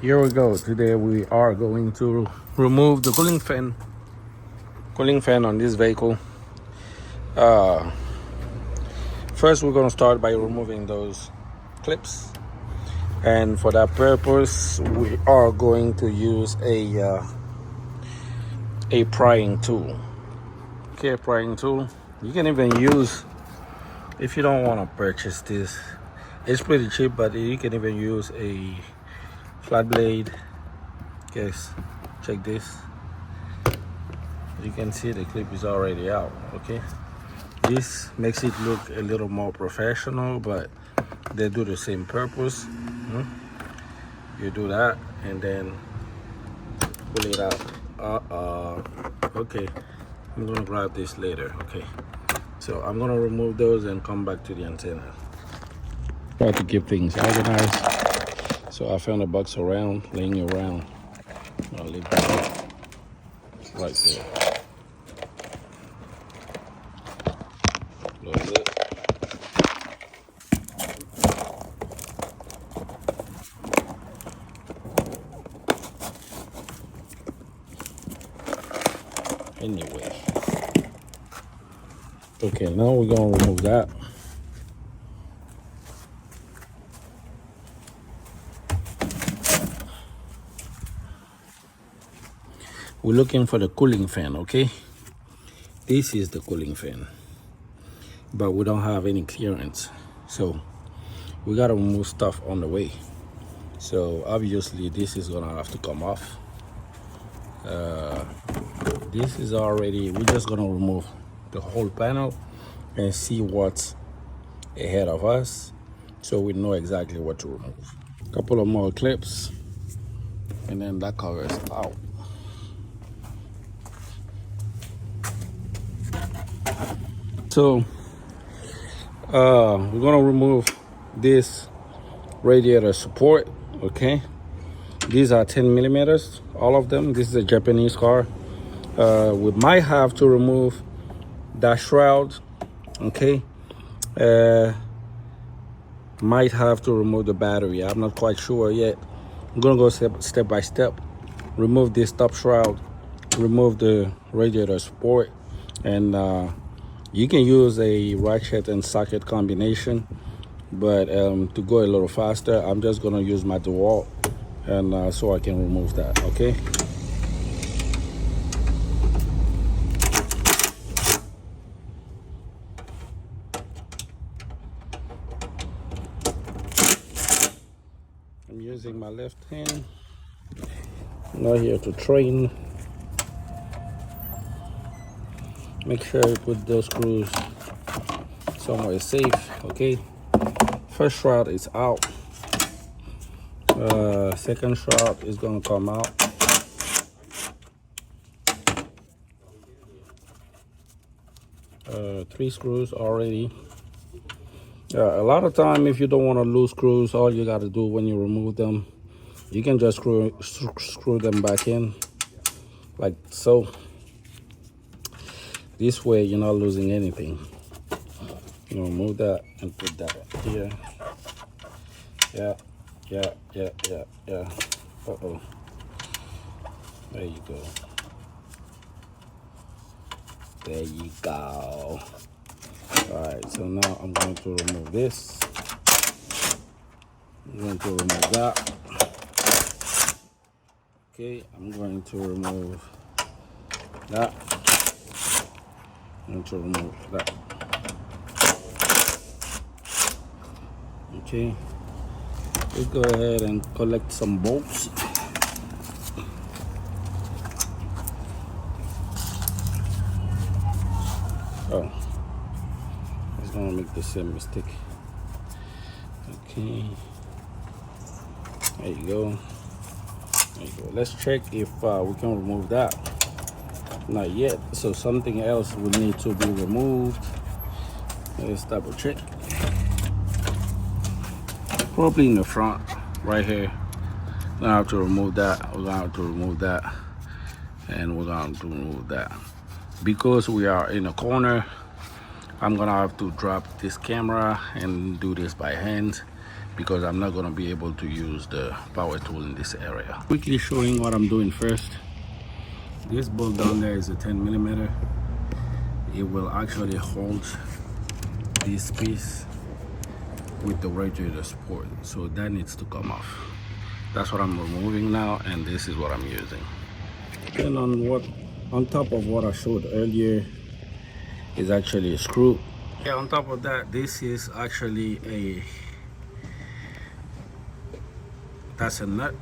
Here we go. Today we are going to remove the cooling fan on this vehicle. First we're going to start by removing those clips, and for that purpose we are going to use a prying tool. Okay, a prying tool. You can even use, if you don't want to purchase this, it's pretty cheap, but you can even use a flat blade. Guys, check this. You can see the clip is already out. Okay, this makes it look a little more professional, but they do the same purpose. You do that and then pull it out. Okay, I'm gonna grab this later. Okay, so I'm gonna remove those and come back to the antenna. Try to keep things organized. So I found a box laying around. I'll leave that right there. Close it. Anyway. Okay, now we're gonna remove that. We're looking for the cooling fan, okay? This is the cooling fan, but we don't have any clearance, so we gotta remove stuff on the way. So obviously this is gonna have to come off. This is already, we're just gonna remove the whole panel and see what's ahead of us, so we know exactly what to remove. A couple of more clips, and then that cover is out. So we're gonna remove this radiator support. Okay, these are 10 millimeters, all of them. This is a Japanese car. We might have to remove that shroud. Okay, might have to remove the battery. I'm not quite sure yet. I'm gonna go step by step. Remove this top shroud, remove the radiator support, and you can use a ratchet and socket combination, but to go a little faster, I'm just gonna use my DeWalt, and so I can remove that. Okay. I'm using my left hand. I'm not here to train. Make sure you put those screws somewhere safe. Okay, first shroud is out. Second shroud is gonna come out. Three screws already. A lot of time, if you don't want to lose screws, all you got to do when you remove them, you can just screw them back in like so. This way you're not losing anything. You remove that and put that here. Yeah. Uh-oh. There you go. There you go. Alright, so now I'm going to remove this. I'm going to remove that. Okay, I'm going to remove that. I'm going to remove that. Okay, let's go ahead and collect some bolts. Oh, I was gonna make the same mistake. Okay, there you go. There you go. Let's check if we can remove that. Not yet, so something else will need to be removed. Let's double check. Probably in the front, right here. We're gonna have to remove that. We're gonna have to remove that, and we're gonna have to remove that. Because we are in a corner, I'm gonna have to drop this camera and do this by hand, because I'm not going to be able to use the power tool in this area. Quickly showing what I'm doing first. This bolt down there is a 10 millimeter. It will actually hold this piece with the radiator support, so that needs to come off. That's what I'm removing now, and this is what I'm using. And on top of what I showed earlier is actually a screw. Yeah, on top of that, this is actually that's a nut.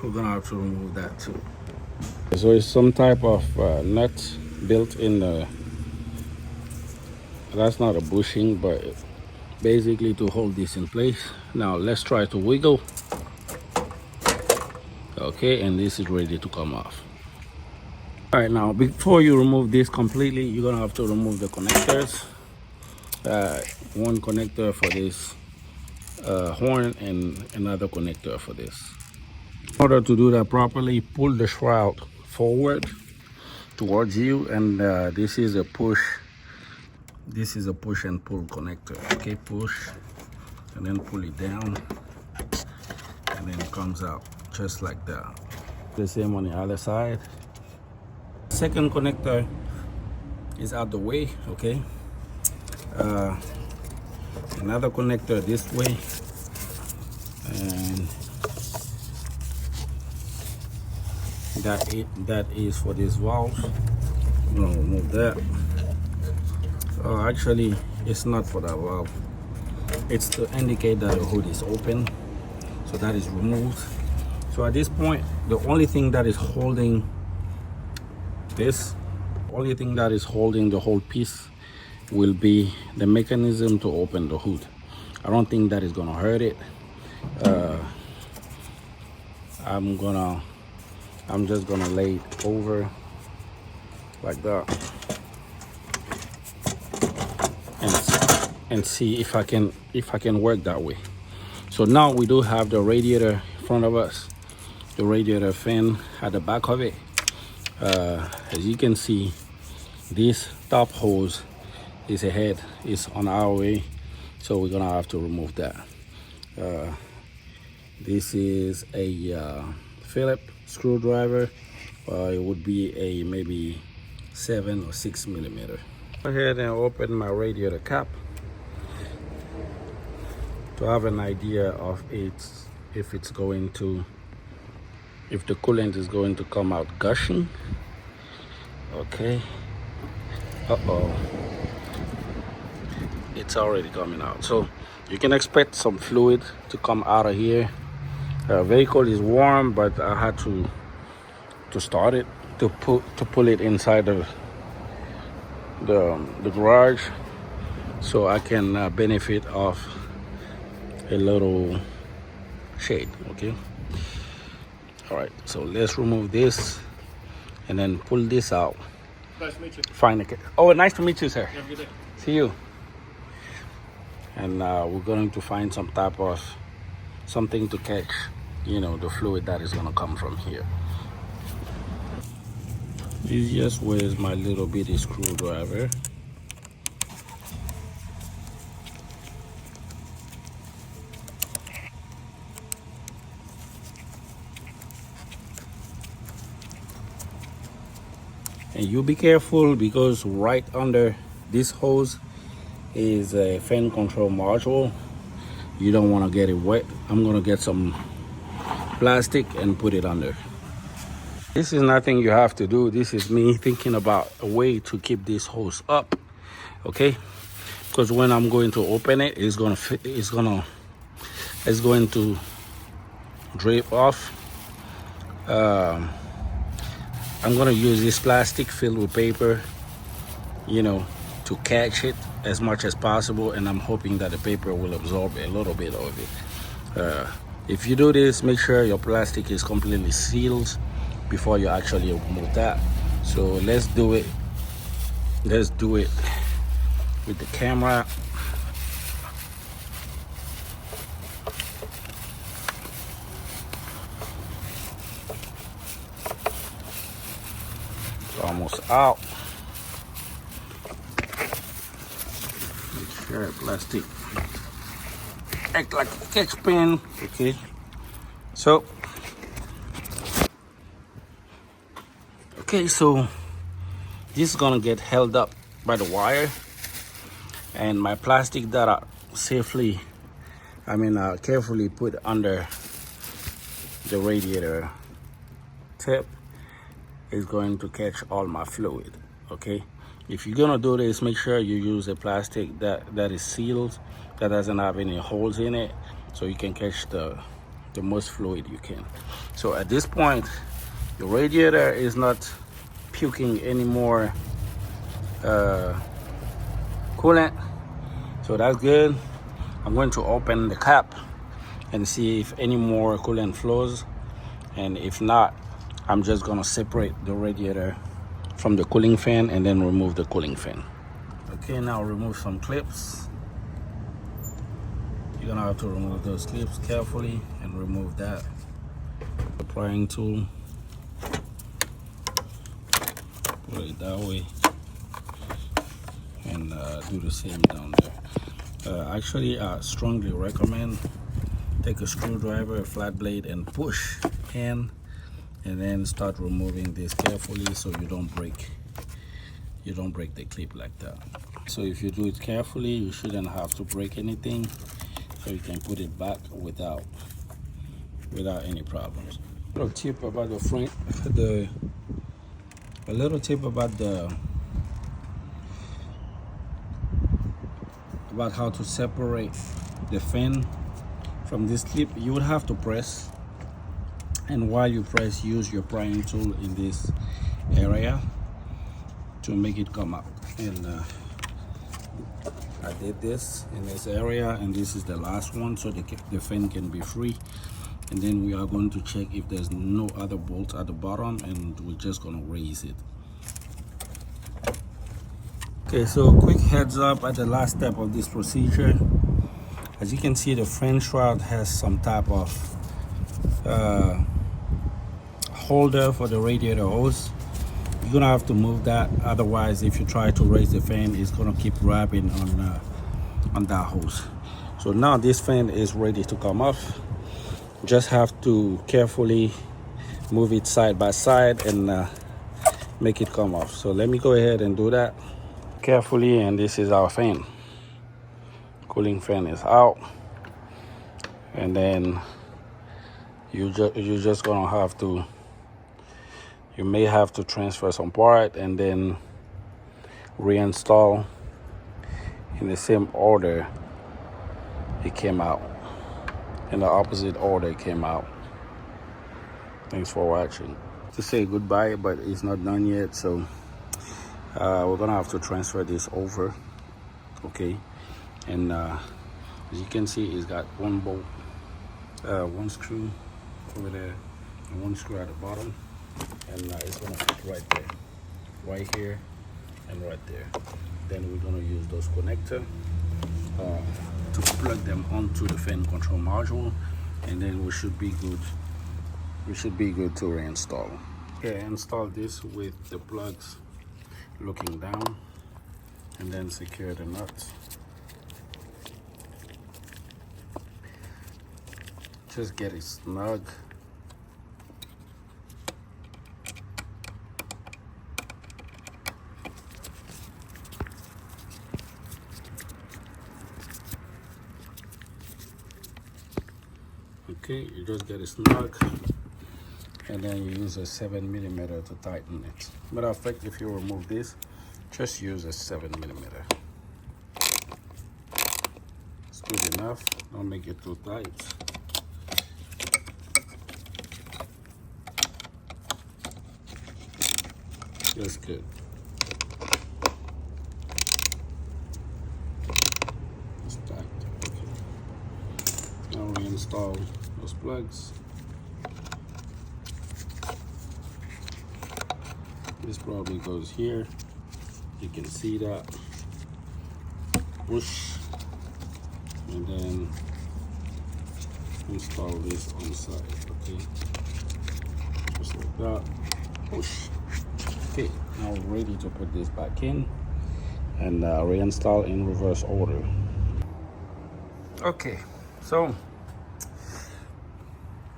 We're gonna have to remove that too. So it's some type of nut built in the, that's not a bushing, but basically to hold this in place. Now let's try to wiggle. Okay, and this is ready to come off. All right, now before you remove this completely, you're gonna have to remove the connectors. One connector for this horn and another connector for this. In order to do that properly, pull the shroud forward towards you, and this is a push. This is a push and pull connector. Okay, push and then pull it down, and then it comes out just like that. The same on the other side. Second connector is out the way. Okay, another connector this way, and that is for this valve. I'm gonna remove that. Actually, it's not for that valve. It's to indicate that the hood is open, so that is removed. So at this point, the only thing that is holding this, only thing that is holding the whole piece will be the mechanism to open the hood. I don't think that is gonna hurt it. I'm just gonna lay it over like that and see if I can work that way. So now we do have the radiator in front of us, the radiator fan at the back of it. As you can see, this top hose is ahead, is on our way, so we're gonna have to remove that. This is a Phillips screwdriver. It would be a maybe 7 or 6 millimeter. Go ahead and open my radiator cap to have an idea of if the coolant is going to come out gushing. Okay. It's already coming out, so you can expect some fluid to come out of here. Vehicle is warm, but I had to start it to pull it inside of the garage, so I can benefit of a little shade. Okay, all right, so let's remove this and then pull this out. Nice to meet you. Find the oh, nice to meet you, sir. Have a good day. See you. And we're going to find some type of something to catch, you know, the fluid that is going to come from here. Easiest way is my little bitty screwdriver. And you be careful, because right under this hose is a fan control module. You don't want to get it wet. I'm going to get some plastic and put it under. This is nothing you have to do. This is me thinking about a way to keep this hose up, okay? Because when I'm going to open it, it's going to drape off. I'm going to use this plastic filled with paper, you know, to catch it as much as possible, and I'm hoping that the paper will absorb a little bit of it. If you do this, make sure your plastic is completely sealed before you actually remove that. So let's do it with the camera. It's almost out. Make sure plastic act like a catch pin. Okay, so this is gonna get held up by the wire, and my plastic that I carefully put under the radiator tip is going to catch all my fluid. Okay, if you're gonna do this, make sure you use a plastic that is sealed, that doesn't have any holes in it, so you can catch the most fluid you can. So at this point, the radiator is not puking any more coolant, so that's good. I'm going to open the cap and see if any more coolant flows, and if not, I'm just gonna separate the radiator from the cooling fan and then remove the cooling fan. Okay, now remove some clips. You're gonna have to remove those clips carefully and remove that. The prying tool, put it that way, and do the same down there. Actually, I strongly recommend take a screwdriver, a flat blade, and push in, and then start removing this carefully so you don't break the clip like that. So if you do it carefully, you shouldn't have to break anything, so you can put it back without any problems. A little tip about the front, a little tip about how to separate the fan from this clip. You would have to press, and while you press, use your prying tool in this area to make it come out. And I did this in this area, and this is the last one, so the fan can be free. And then we are going to check if there's no other bolts at the bottom, and we're just gonna raise it. Okay, so quick heads up at the last step of this procedure. As you can see, the fan shroud has some type of holder for the radiator hose. You're gonna have to move that, otherwise if you try to raise the fan, it's gonna keep grabbing on that hose. So now this fan is ready to come off. Just have to carefully move it side by side and make it come off. So let me go ahead and do that carefully. And this is our fan. Cooling fan is out, and then you're just gonna have to, you may have to transfer some part and then reinstall in the same order it came out, in the opposite order it came out. Thanks for watching. To say goodbye, but it's not done yet, so we're gonna have to transfer this over. Okay, and as you can see, it's got one bolt, one screw over there, and one screw at the bottom, and it's gonna fit right there, right here, and right there. Then we're gonna use those connectors to plug them onto the fan control module, and then we should be good. We should be good to reinstall. Okay, install this with the plugs looking down, and then secure the nuts. Just get it snug. Okay, you just get it snug, and then you use a 7mm to tighten it. Matter of fact, if you remove this, just use a 7mm. It's good enough. Don't make it too tight. That's good. It's tight. Okay. Now reinstall those plugs. This probably goes here. You can see that. Push, and then install this on the side. Okay, just like that. Push. Okay, now we're ready to put this back in and reinstall in reverse order. Okay, So,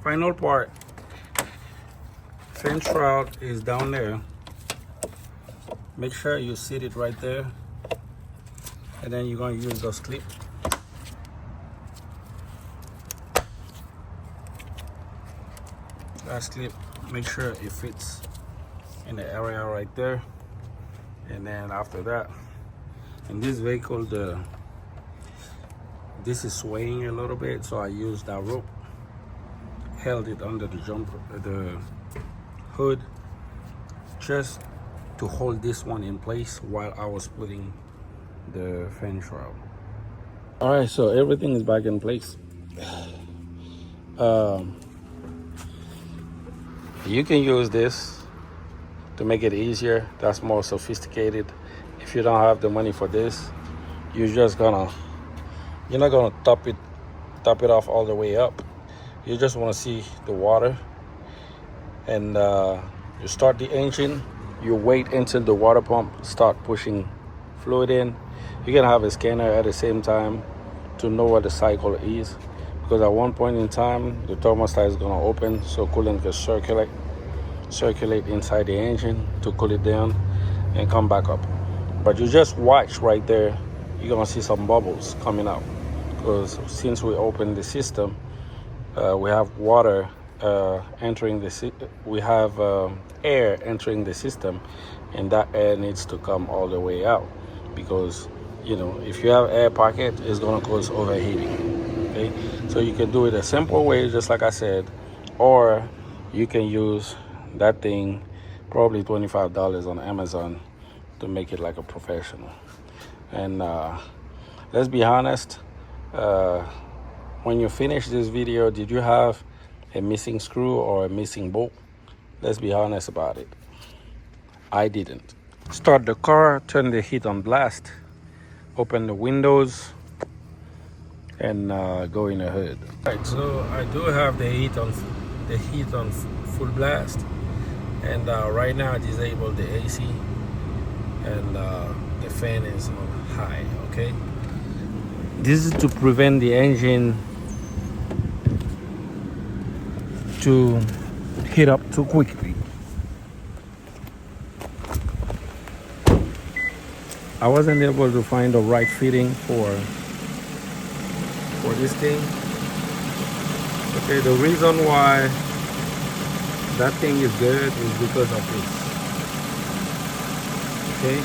final part. Fan shroud is down there. Make sure you sit it right there, and then you're going to use those clips. Last clip, make sure it fits in the area right there. And then after that, in this vehicle, this is swaying a little bit, so I used that rope, held it under the hood, just to hold this one in place while I was putting the fan shroud. All right, so everything is back in place. You can use this to make it easier. That's more sophisticated. If you don't have the money for this, you're not gonna top it off all the way up. You just want to see the water, and you start the engine. You wait until the water pump start pushing fluid in. You're gonna have a scanner at the same time to know what the cycle is, because at one point in time the thermostat is gonna open, so coolant can circulate inside the engine to cool it down and come back up. But you just watch right there, you're gonna see some bubbles coming out, because since we opened the system, we have water entering we have air entering the system, and that air needs to come all the way out, because if you have air pocket, it's going to cause overheating. Okay, so you can do it a simple way, just like I said, or you can use that thing, probably $25 on Amazon, to make it like a professional. And let's be honest, when you finish this video, did you have a missing screw or a missing bolt? Let's be honest about it. I didn't. Start the car, turn the heat on blast, open the windows, and go in the hood. Right, so I do have the heat on full blast, and right now I disabled the AC, and the fan is on high. Okay, this is to prevent the engine to heat up too quickly. I wasn't able to find the right fitting for this thing. Okay, the reason why that thing is good is because of this. Okay,